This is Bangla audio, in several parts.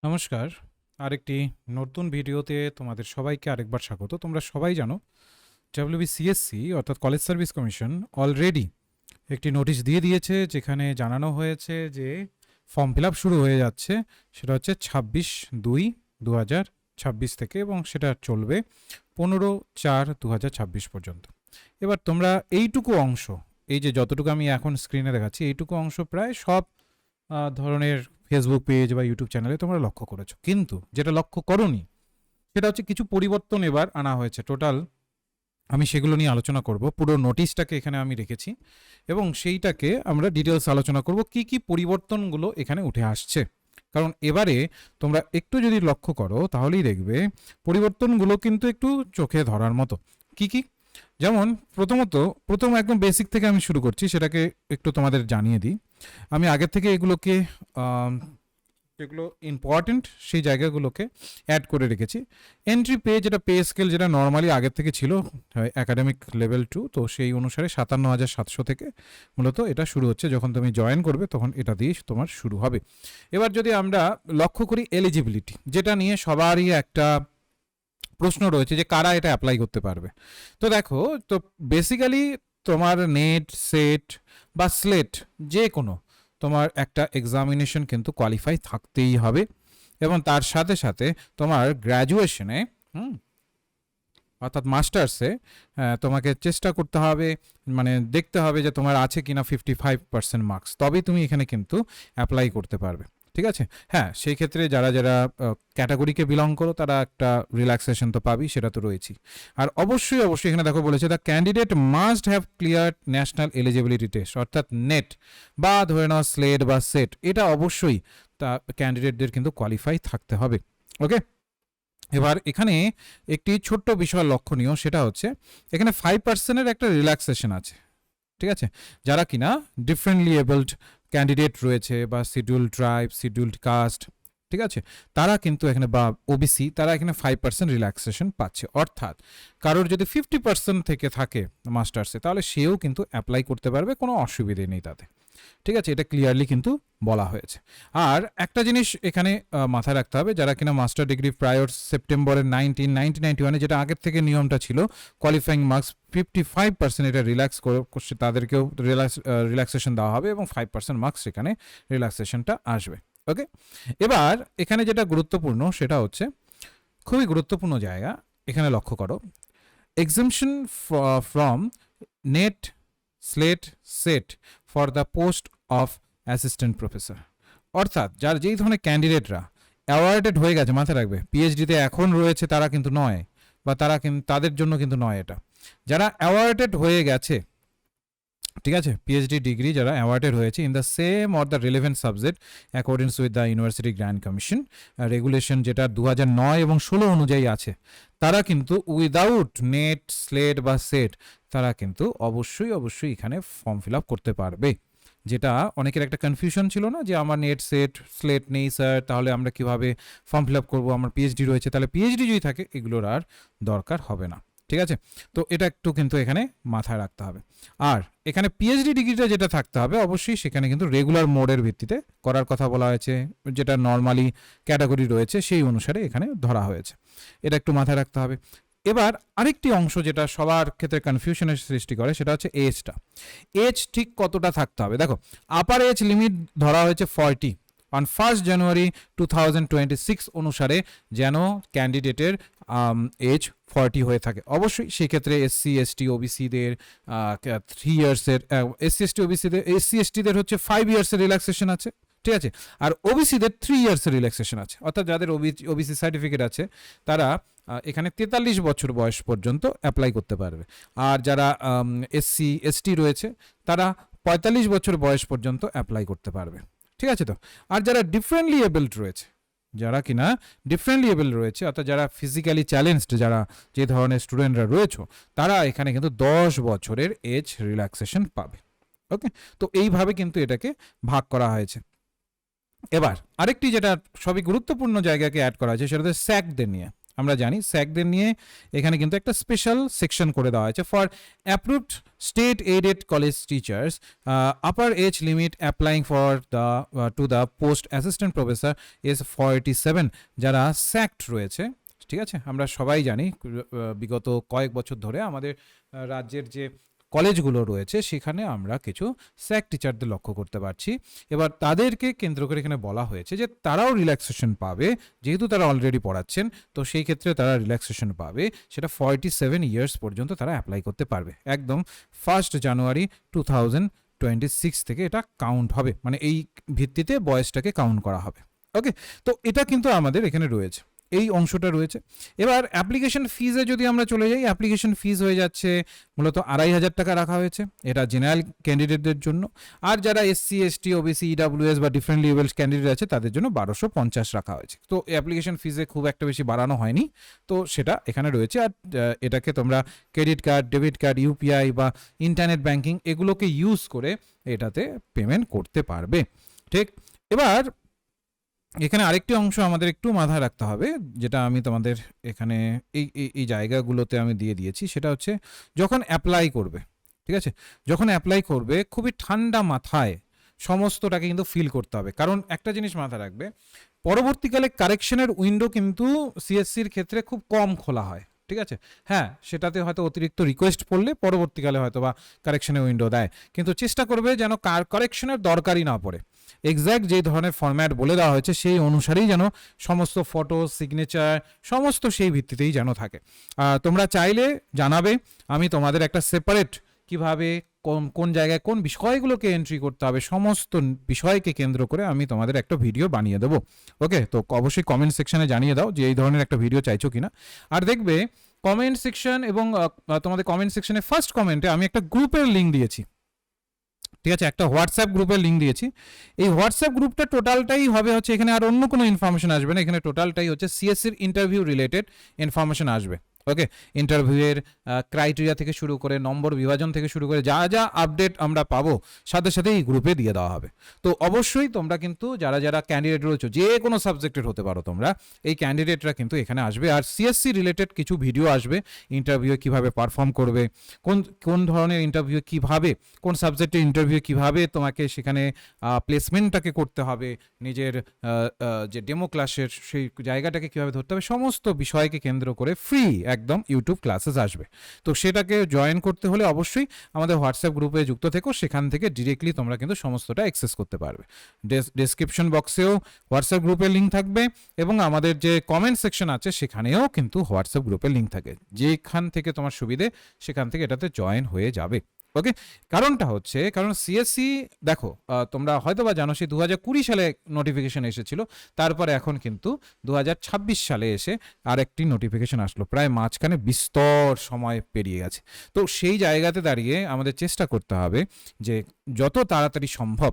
নমস্কার। আরেকটি নতুন ভিডিওতে তোমাদের সবাইকে আরেকবার স্বাগত। তোমরা সবাই জানো ডব্লিউবিসিএসসি অর্থাৎ কলেজ সার্ভিস কমিশন অলরেডি একটি নোটিশ দিয়ে দিয়েছে, যেখানে জানানো হয়েছে যে ফর্ম ফিল আপ শুরু হয়ে যাচ্ছে। সেটা হচ্ছে 26/2/2026 থেকে, এবং সেটা চলবে 15/4/2026 পর্যন্ত। এবার তোমরা এইটুকু অংশ, এই যে যতটুকু আমি এখন স্ক্রিনে দেখাচ্ছি, এইটুকু অংশ প্রায় সব ধরনের ফেসবুক পেজ বা ইউটিউব চ্যানেলে তোমরা লক্ষ্য করেছো, কিন্তু যেটা লক্ষ্য করোনি সেটা হচ্ছে কিছু পরিবর্তন এবার আনা হয়েছে। টোটাল আমি সেগুলো নিয়ে আলোচনা করব। পুরো নোটিশটাকে এখানে আমি রেখেছি এবং সেইটাকে আমরা ডিটেলস আলোচনা করব, কি কি পরিবর্তনগুলো এখানে উঠে আসছে। কারণ এবারে তোমরা একটু যদি লক্ষ্য করো তাহলেই দেখবে পরিবর্তনগুলো কিন্তু একটু চোখে ধরার মতো। কি কি? যেমন প্রথম একদম বেসিক থেকে আমি শুরু করছি, সেটাকে একটু তোমাদের জানিয়ে দিই। আমি আগের থেকে এগুলোকে যেগুলো ইম্পর্টেন্ট সেই জায়গাগুলোকে অ্যাড করে রেখেছি। এন্ট্রি পে, যেটা পে স্কেল, যেটা নর্মালি আগের থেকে ছিল একাডেমিক লেভেল 2, তো সেই অনুসারে 57,700 থেকে মূলত এটা শুরু হচ্ছে। যখন তুমি জয়েন করবে তখন এটা দিয়ে তোমার শুরু হবে। এবার যদি আমরা লক্ষ্য করি এলিজিবিলিটি, যেটা নিয়ে সবারই একটা প্রশ্ন রয়েছে যে কারা এটা অ্যাপ্লাই করতে পারবে। তো দেখো, তো বেসিক্যালি তোমার নেট, সেট বা স্লেট, যে কোনো তোমার একটা এক্সামিনেশন কিন্তু কোয়ালিফাই থাকতেই হবে, এবং তার সাথে সাথে তোমার গ্র্যাজুয়েশনে অর্থাৎ মাস্টার্সে তোমাকে চেষ্টা করতে হবে, মানে দেখতে হবে যে তোমার আছে কিনা 55% মার্কস, তবেই তুমি এখানে কিন্তু অ্যাপ্লাই করতে পারবে। ঠিক আছে? হ্যাঁ, সেই ক্ষেত্রে যারা যারা ক্যাটাগরিকে বিলং করো তারা একটা রিল্যাক্সেশন তো পাবি, সেটা তো রয়েছে। আর অবশ্যই এখানে দেখো বলেছে, the candidate must have clear national eligibility test, অর্থাৎ নেট বা ধরে নাও স্লেট বা সেট, এটা অবশ্যই তা ক্যান্ডিডেটদের কিন্তু কোয়ালিফাই থাকতে হবে। ওকে, এবার এখানে একটি ছোট্ট বিষয় লক্ষণীয়, সেটা হচ্ছে এখানে 5%-এর একটা রিল্যাক্সেশন আছে। ঠিক আছে? যারা কিনা ডিফারেন্টলি এবলড ক্যান্ডিডেট রয়েছে বা শিডিউল্ড ট্রাইব, শিডিউল্ড কাস্ট, ঠিক আছে, তারা কিন্তু এখানে, বা ওবিসি, তারা এখানে 5% রিল্যাক্সেশন পাচ্ছে। অর্থাৎ কারোর যদি 50% থেকে থাকে মাস্টার্সে, তাহলে সেও কিন্তু অ্যাপ্লাই করতে পারবে, কোনো অসুবিধে নেই তাতে। ঠিক আছে? এটা ক্লিয়ারলি কিন্তু বলা হয়েছে। আর একটা জিনিস এখানে মাথায় রাখতে হবে, যারা কিনা মাস্টার ডিগ্রি প্রায়র সেপ্টেম্বরের 1991, যেটা আগের থেকে নিয়মটা ছিল, কোয়ালিফাইং মার্কস 55% এটা রিল্যাক্স করছে, তাদেরকেও রিল্যাক্সেশন দেওয়া হবে এবং 5% মার্কস সেখানে রিল্যাক্সেশনটা আসবে। ওকে, এবার এখানে যেটা গুরুত্বপূর্ণ সেটা হচ্ছে, খুবই গুরুত্বপূর্ণ জায়গা, এখানে লক্ষ্য করো, exemption from net, slate, set for the post of assistant professor. অর্থাৎ যার যেই ধরনের ক্যান্ডিডেটরা অ্যাওয়ার্ডেড হয়ে গেছে, মাথায় রাখবে, পিএইচডিতে এখন রয়েছে তারা কিন্তু নয়, বা তারা কিন্তু, তাদের জন্য কিন্তু নয় এটা। যারা অ্যাওয়ার্ডেড হয়ে গেছে, ঠিক আছে, পিএইচডি ডিগ্রি যারা অ্যাওয়ার্ডেড হয়েছে in the same or the relevant subject accordance with the university grant commission regulation, যেটা 2009 এবং 16 অনুযায়ী আছে, তারা কিন্তু উইদাউট নেট, স্লেট বা সেট, তারা কিন্তু অবশ্যই এখানে ফর্ম ফিল আপ করতে পারবে। যেটা অনেকের একটা কনফিউশন ছিল না, যে আমার নেট, সেট, স্লেট নেই স্যার, তাহলে আমরা কিভাবে ফর্ম ফিল আপ করবো, আমার পিএইচডি রয়েছে, তাহলে পিএইচডি যদি থাকে এগুলোর আর দরকার হবে না। ঠিক আছে? তো এটা একটু কিন্তু এখানে মাথায় রাখতে হবে। আর এখানে পিএইচডি ডিগ্রিটা যেটা থাকতে হবে, অবশ্যই সেখানে কিন্তু রেগুলার মোডের ভিত্তিতে করার কথা বলা হয়েছে, যেটা নর্মালি ক্যাটাগরি রয়েছে সেই অনুসারে এখানে ধরা হয়েছে। এটা একটু মাথায় রাখতে হবে। এবার আরেকটি অংশ যেটা সবার ক্ষেত্রে কনফিউশনের সৃষ্টি করে, সেটা হচ্ছে এজটা। এজ ঠিক কতটা থাকতে হবে? দেখো, আপার এজ লিমিট ধরা হয়েছে 40 অন 1 জানুয়ারি 2026 অনুসারে, যেন ক্যান্ডিডেটের এজ 40 হয়ে থাকে। অবশ্যই সেই ক্ষেত্রে এসসি, এসটি, ওবিসিদের 3 ইয়ার্সের, এসসি এসটিদের হচ্ছে 5 ইয়ার্সের রিল্যাক্সেশন আছে। ঠিক আছে? আর ওবিসিদের 3 ইয়ার্সের রিল্যাক্সেশন আছে। অর্থাৎ যাদের ওবিসি সার্টিফিকেট আছে তারা এখানে 43 বছর বয়স পর্যন্ত অ্যাপ্লাই করতে পারবে। আর যারা এসসি, এসটি রয়েছে তারা 45 বছর বয়স পর্যন্ত অ্যাপ্লাই করতে পারবে। ঠিক আছে? তো আর যারা ডিফারেন্টলি এবলড রয়েছে, যারা কিনা ডিফারেন্টলি এবল রয়েছে, অর্থাৎ যারা ফিজিক্যালি চ্যালেঞ্জড, যারা যে ধরনের স্টুডেন্টরা রয়েছে, তারা এখানে কিন্তু 10 বছরের এজ রিল্যাক্সেশন পাবে। ওকে, তো এইভাবে কিন্তু এটাকে ভাগ করা হয়েছে। এবার আরেকটি যেটা সবই গুরুত্বপূর্ণ জায়গাকে অ্যাড করা হয়েছে, সেটা হচ্ছে স্যাকদের নিয়ে। আমরা জানি স্যাকদের নিয়ে এখানে কিন্তু একটা স্পেশাল সেকশন করে দেওয়া হয়েছে for approved state aided college teachers upper age limit applying for the to the post assistant professor is 47 যারা স্যাকড রয়েছে। ঠিক আছে, আমরা সবাই জানি বিগত কয়েক বছর ধরে আমাদের রাজ্যের যে কলেজগুলো রয়েছে সেখানে আমরা কিছু স্যাক টিচারদের লক্ষ্য করতে পারছি। এবার তাদেরকে কেন্দ্র করে এখানে বলা হয়েছে যে তারাও রিল্যাক্সেশন পাবে, যেহেতু তারা অলরেডি পড়াচ্ছেন, তো সেই ক্ষেত্রে তারা রিল্যাক্সেশন পাবে, সেটা 47 ইয়ার্স পর্যন্ত তারা অ্যাপ্লাই করতে পারবে। একদম 1 জানুয়ারি 2026 থেকে এটা কাউন্ট হবে, মানে এই ভিত্তিতে বয়সটাকে কাউন্ট করা হবে। ওকে, তো এটা কিন্তু আমাদের এখানে রয়েছে, এই অংশটা রয়েছে। এবার অ্যাপ্লিকেশন ফিজে যদি আমরা চলে যাই, অ্যাপ্লিকেশন ফিজ হয়ে যাচ্ছে মূলত 2,500 টাকা রাখা হয়েছে, এটা জেনারেল ক্যান্ডিডেটদের জন্য। আর যারা এসসি এসটি ওবিসি ইডাব্লিউএস বা ডিফারেন্ট লেভেল ক্যান্ডিডেট আছে তাদের জন্য 1250 রাখা হয়েছে। তো অ্যাপ্লিকেশন ফিজে খুব একটা বেশি বাড়ানো হয়নি, তো সেটা এখানে রয়েছে। আর এটাকে তোমরা credit card, debit card, UPI বা ইন্টারনেট ব্যাংকিং এগুলোকে ইউজ করে এটাতে পেমেন্ট করতে পারবে। ঠিক, এবার এখানে আরেকটি অংশ আমাদের একটু মাথায় রাখতে হবে, যেটা আমি তোমাদের এখানে এই জায়গাগুলোতে আমি দিয়ে দিয়েছি, সেটা হচ্ছে যখন অ্যাপ্লাই করবে, ঠিক আছে, যখন অ্যাপ্লাই করবে খুবই ঠান্ডা মাথায় সমস্তটাকে কিন্তু ফিল করতে হবে। কারণ একটা জিনিস মাথায় রাখবে, পরবর্তীকালে কারেকশনের উইন্ডো কিন্তু সিএসসির ক্ষেত্রে খুব কম খোলা হয়। ঠিক আছে, হ্যাঁ, সেটাতে হয়তো অতিরিক্ত রিকোয়েস্ট পড়লে পরবর্তীকালে হয়তো বা কারেকশনের উইন্ডো দেয়, কিন্তু চেষ্টা করবে যেন কারেকশনের দরকারই না পড়ে। এক্স্যাক্ট যে ধরনের ফরম্যাট বলে দেওয়া হয়েছে সেই অনুসারেই যেন সমস্ত ফটো, সিগনেচার সমস্ত সেই ভিত্তিতেই যেন থাকে। তোমরা চাইলে জানাবে, আমি তোমাদের একটা সেপারেট কিভাবে কোন জায়গায় কোন বিষয়গুলোকে এন্ট্রি করতে হবে সমস্ত বিষয়কে কেন্দ্র করে আমি তোমাদের একটা ভিডিও বানিয়ে দেবো। ওকে, তো অবশ্যই কমেন্ট সেকশনে জানিয়ে দাও যে এই ধরনের একটা ভিডিও চাইছো কিনা। আর দেখবে কমেন্ট সেকশন এবং তোমাদের কমেন্ট সেকশনে ফার্স্ট কমেন্টে আমি একটা গ্রুপের লিঙ্ক দিয়েছি। ঠিক আছে, একটা হোয়াটসঅ্যাপ গ্রুপের লিঙ্ক দিয়েছি। এই হোয়াটসঅ্যাপ গ্রুপটা টোটালটাই হবে হচ্ছে, এখানে আর অন্য কোনো ইনফরমেশন আসবে না, এখানে টোটালটাই হচ্ছে সিএসসির ইন্টারভিউ রিলেটেড ইনফরমেশন আসবে। ওকে, ইন্টারভিউয়ের ক্রাইটেরিয়া থেকে শুরু করে নম্বর বিভাজন থেকে শুরু করে যা যা আপডেট আমরা পাবো সাথে সাথে এই গ্রুপে দিয়ে দেওয়া হবে। তো অবশ্যই তোমরা কিন্তু যারা যারা ক্যান্ডিডেট রয়েছে, যে কোনো সাবজেক্টের হতে পারো তোমরা, এই ক্যান্ডিডেটরা কিন্তু এখানে আসবে। আর সিএসসি রিলেটেড কিছু ভিডিও আসবে, ইন্টারভিউ কিভাবে পারফর্ম করবে, কোন ধরনের ইন্টারভিউ কিভাবে, কোন সাবজেক্টের ইন্টারভিউ কিভাবে তোমাকে সেখানে প্লেসমেন্টটাকে করতে হবে, নিজের যে ডেমো ক্লাসের সেই জায়গাটাকে কিভাবে ধরতে হবে, সমস্ত বিষয়কে কেন্দ্র করে ফ্রি একদম ইউটিউব ক্লাসেস আসবে। তো সেটাকে জয়েন করতে হলে অবশ্যই আমাদের হোয়াটসঅ্যাপ গ্রুপে যুক্ত থেকো, সেখান থেকে ডিরেক্টলি তোমরা কিন্তু সমস্তটা অ্যাক্সেস করতে পারবে। ডেসক্রিপশন বক্সেও হোয়াটসঅ্যাপ গ্রুপের লিঙ্ক থাকবে এবং আমাদের যে কমেন্ট সেকশন আছে সেখানেও কিন্তু হোয়াটসঅ্যাপ গ্রুপের লিঙ্ক থাকে, যেখান থেকে তোমার সুবিধে সেখান থেকে এটাতে জয়েন হয়ে যাবে। ওকে, কারণটা হচ্ছে, কারণ সিএসসি দেখো তোমরা হয়তো বা জানো সেই 2020 সালে নোটিফিকেশন এসেছিল, তারপরে এখন কিন্তু 2026 সালে এসে আরেকটি নোটিফিকেশন আসলো, প্রায় মাঝখানে বিস্তর সময় পেরিয়ে গেছে। তো সেই জায়গাতে দাঁড়িয়ে আমাদের চেষ্টা করতে হবে যে যত তাড়াতাড়ি সম্ভব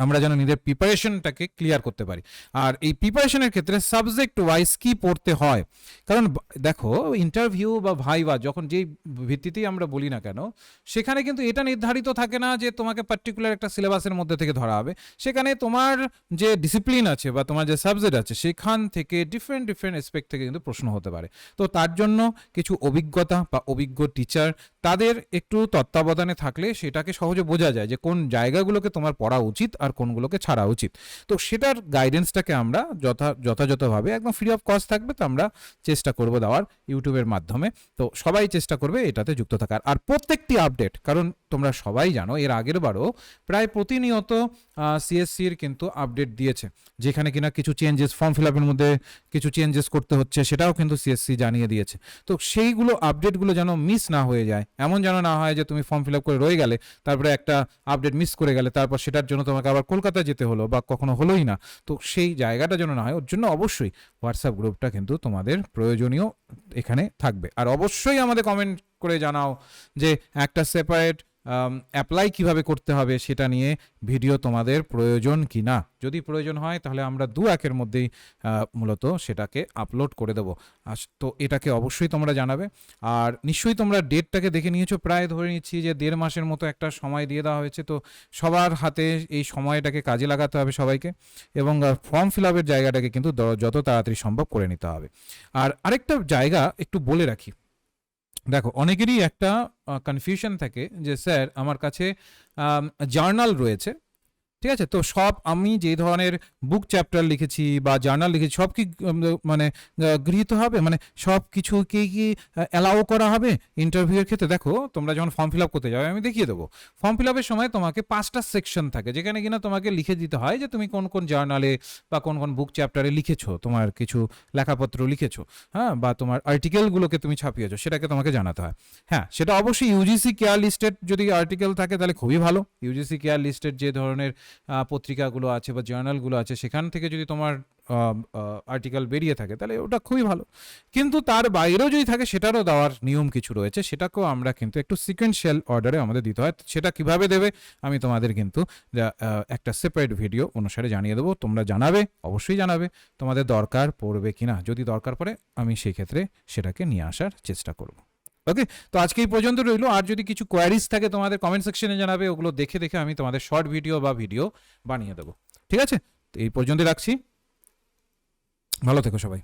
আমরা যেন নিজের প্রিপারেশনটাকে ক্লিয়ার করতে পারি। আর এই প্রিপারেশনের ক্ষেত্রে সাবজেক্ট ওয়াইজ কি পড়তে হয়, কারণ দেখো ইন্টারভিউ বা ভাইভা যখন যেই ভিত্তিতেই আমরা বলি না কেন, সেখানে কিন্তু এটা নির্ধারিত থাকে না যে তোমাকে পার্টিকুলার একটা সিলেবাসের মধ্যে থেকে ধরা হবে। সেখানে তোমার যে ডিসিপ্লিন আছে বা তোমার যে সাবজেক্ট আছে সেখান থেকে ডিফারেন্ট অ্যাসপেক্ট থেকে কিন্তু প্রশ্ন হতে পারে। তো তার জন্য কিছু অভিজ্ঞতা বা অভিজ্ঞ টিচার তাদের একটু তত্ত্বাবধানে থাকলে সেটাকে সহজে বোঝা যায় যে কোন জায়গাগুলোকে তোমার পড়া উচিত আর কোনগুলোকে ছাড়া উচিত। তো সেটার গাইডেন্সটাকে আমরা যথাযথভাবে একদম ফ্রি অফ কস্ট থাকবে, তো আমরা চেষ্টা করব দেওয়ার ইউটিউবের মাধ্যমে। তো সবাই চেষ্টা করবে এটাতে যুক্ত থাকার। আর প্রত্যেকটি আপডেট, কারণ তোমরা সবাই জানো এর আগের বারও প্রায় প্রতিনিয়ত সিএসসির কিন্তু আপডেট দিয়েছে, যেখানে কিনা কিছু চেঞ্জেস, ফর্ম ফিল আপের মধ্যে কিছু চেঞ্জেস করতে হচ্ছে, সেটাও কিন্তু সিএসসি জানিয়ে দিয়েছে। তো সেইগুলো আপডেটগুলো যেন মিস না হয়ে যায়, এমন যেন না হয় যে তুমি ফর্ম ফিল আপ করে রয়ে গেলে, তারপরে একটা আপডেট মিস করে গেলে, তারপর সেটার জন্য তোমাকে আবার কলকাতা যেতে হলো বা কখনো হলোই না। তো সেই জায়গাটা যেন না হয়, ওর জন্য অবশ্যই হোয়াটসঅ্যাপ গ্রুপটা কিন্তু তোমাদের প্রয়োজনীয় এখানে থাকবে। আর অবশ্যই আমাদের কমেন্ট করে জানাও যে একটা সেপারেট অ্যাপ্লাই কিভাবে করতে হবে সেটা নিয়ে ভিডিও তোমাদের প্রয়োজন কি না। যদি প্রয়োজন হয় তাহলে আমরা 2-1 মধ্যেই মূলত সেটাকে আপলোড করে দেবো। তো এটাকে অবশ্যই তোমরা জানাবে। আর নিশ্চয়ই তোমরা ডেটটাকে দেখে নিয়েছো, প্রায় ধরে নিচ্ছি যে 1.5 মাসের মতো একটা সময় দিয়ে দেওয়া হয়েছে। তো সবার হাতে এই সময়টাকে কাজে লাগাতে হবে সবাইকে, এবং ফর্ম ফিল আপের জায়গাটাকে কিন্তু যত তাড়াতাড়ি সম্ভব করে নিতে হবে। আর আরেকটা জায়গা একটু বলে রাখি, দেখো অনেকেরই একটা কনফিউশন থাকে যে স্যার আমার কাছে জার্নাল রয়েছে, ঠিক আছে, তো সব আমি যে ধরনের বুক চ্যাপ্টার লিখেছি বা জার্নাল লিখেছি সব কি মানে গৃহীত হবে, মানে সব কিছু কি অ্যালাউ করা হবে ইন্টারভিউয়ের ক্ষেত্রে? দেখো তোমরা যখন ফর্ম ফিল আপ করতে যাবে আমি দেখিয়ে দেবো, ফর্ম ফিল আপের সময় তোমাকে 5টা সেকশন থাকে যেখানে কিনা তোমাকে লিখে দিতে হয় যে তুমি কোন কোন জার্নালে বা কোন কোন বুক চ্যাপ্টারে লিখেছো, তোমার কিছু লেখাপত্র লিখেছো, হ্যাঁ, বা তোমার আর্টিকেলগুলোকে তুমি ছাপিয়েছো, সেটাকে তোমাকে জানাতে হয়। হ্যাঁ, সেটা অবশ্যই ইউজিসি কেয়ার লিস্টেড যদি আর্টিকেল থাকে তাহলে খুবই ভালো। ইউজিসি কেয়ার লিস্টেড যে ধরনের পত্রিকাগুলো আছে বা জার্নালগুলো আছে সেখান থেকে যদি তোমার আর্টিকেল বেরিয়ে থাকে তাহলে ওটা খুবই ভালো। কিন্তু তার বাইরেও যদি থাকে সেটারও দেওয়ার নিয়ম কিছু রয়েছে, সেটাকেও আমরা কিন্তু একটু সিকোয়েন্সিয়াল অর্ডারে আমাদের দিতে হয়। সেটা কিভাবে দেবে আমি তোমাদের কিন্তু একটা সেপারেট ভিডিও অনুসারে জানিয়ে দেবো, তোমরা জানাবে, অবশ্যই জানাবে তোমাদের দরকার পড়বে কিনা। যদি দরকার পড়ে আমি সেই ক্ষেত্রে সেটাকে নিয়ে আসার চেষ্টা করব। ওকে, তো আজকে এই পর্যন্ত রইলো। আর যদি কিছু কোয়ারিজ থাকে তোমাদের কমেন্ট সেকশনে জানাবে, ওগুলো দেখে দেখে আমি তোমাদের শর্ট ভিডিও বা ভিডিও বানিয়ে দেবো। ঠিক আছে, তো এই পর্যন্ত রাখছি, ভালো থেকো সবাই।